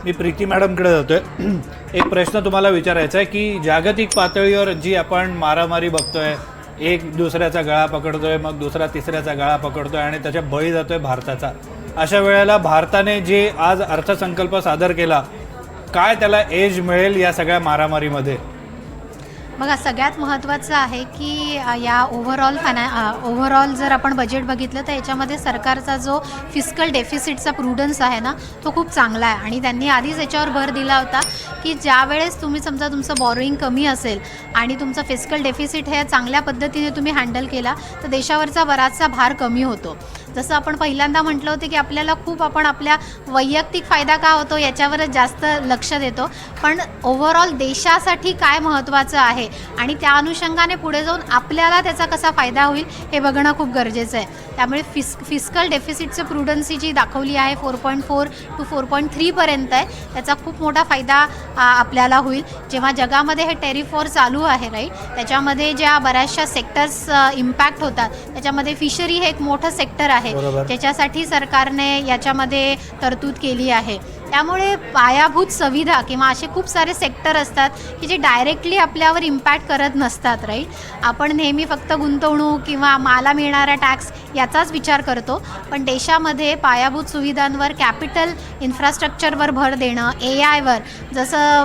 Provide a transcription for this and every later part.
मी प्रीती मॅडमकडे जातोय. एक प्रश्न तुम्हाला विचारायचा आहे की जागतिक पातळीवर जी आपण मारामारी बघतोय, एक दुसऱ्याचा गळा पकडतोय, मग दुसरा तिसऱ्याचा गळा पकडतोय आणि त्याच्या बळी जातोय भारताचा. अशा वेळेला भारताने जे आज अर्थसंकल्प सादर केला, काय त्याला एज मिळेल या सगळ्या मारामारीमध्ये? बघा, सगळ्यात महत्त्वाचं आहे की या ओव्हरऑल जर आपण बजेट बघितलं तर याच्यामध्ये सरकारचा जो फिस्कल डेफिसिटचा प्रुडन्स आहे ना, तो खूप चांगला आहे. आणि त्यांनी आधीच याच्यावर भर दिला होता की ज्या वेळेस तुम्ही समजा तुमचं बॉरोईंग कमी असेल आणि तुमचं फिस्कल डेफिसिट हे चांगल्या पद्धतीने तुम्ही हँडल केला तर देशावरचा बराचसा भार कमी होतो. जसं आपण पहिल्यांदा म्हटलं होतं की आपल्याला खूप आपण आपल्या वैयक्तिक फायदा का होतो याच्यावरच जास्त लक्ष देतो, पण ओव्हरऑल देशासाठी काय महत्त्वाचं आहे आणि त्या अनुषंगाने पुढे जाऊन आपल्याला त्याचा कसा फायदा होईल हे बघणं खूप गरजेचं आहे. त्यामुळे फिस्कल डेफिसिटचं प्रुडन्सी जी दाखवली आहे 4.4 to 4.3 पर्यंत आहे, त्याचा खूप मोठा फायदा आपल्याला होईल. जेव्हा जगामध्ये हे टेरिफ वॉर चालू आहे राईट, त्याच्यामध्ये ज्या बऱ्याचशा सेक्टर्स इम्पॅक्ट होतात त्याच्यामध्ये फिशरी हे एक मोठं सेक्टर आहे ज्याच्यासाठी सरकारने याच्यामध्ये तरतूद केली आहे. त्यामुळे पायाभूत सुविधा किंवा असे खूप सारे सेक्टर असतात की जे डायरेक्टली आपल्यावर इम्पॅक्ट करत नसतात राईट. आपण नेहमी फक्त गुंतवणूक किंवा मला मिळणारा टॅक्स याचाच विचार करतो, पण देशामध्ये पायाभूत सुविधांवर, कॅपिटल इन्फ्रास्ट्रक्चरवर भर देणं, AIवर, जसं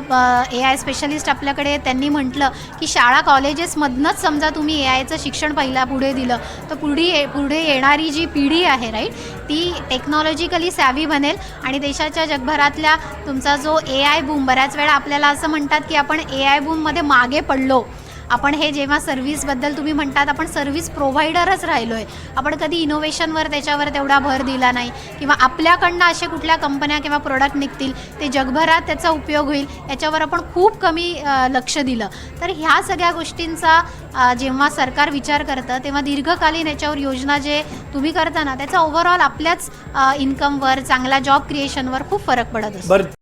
AI स्पेशलिस्ट आपल्याकडे त्यांनी म्हटलं की शाळा कॉलेजेसमधनंच समजा तुम्ही AIचं शिक्षण पुढे दिलं तर पुढे येणारी जी पिढी आहे राईट, ती टेक्नॉलॉजिकली सॅव्ही बनेल आणि देशाच्या जगभरातल्या तुमचा जो AI बूम, बऱ्याच वेळा आपल्याला असं म्हणतात की आपण AI बूममध्ये मागे पडलो. आपण हे जेव्हा सर्व्हिसबद्दल तुम्ही म्हणतात, आपण सर्व्हिस प्रोव्हायडरच राहिलो आहे. आपण कधी इनोव्हेशनवर त्याच्यावर तेवढा भर दिला नाही किंवा आपल्याकडनं असे कुठल्या कंपन्या किंवा प्रोडक्ट निघतील ते जगभरात त्याचा उपयोग होईल याच्यावर आपण खूप कमी लक्ष दिलं. तर ह्या सगळ्या गोष्टींचा जेव्हा सरकार विचार करतं तेव्हा दीर्घकालीन याच्यावर योजना जे तुम्ही करता ना, त्याचा ओव्हरऑल आपल्याच इन्कमवर, चांगल्या जॉब क्रिएशनवर खूप फरक पडत असतो.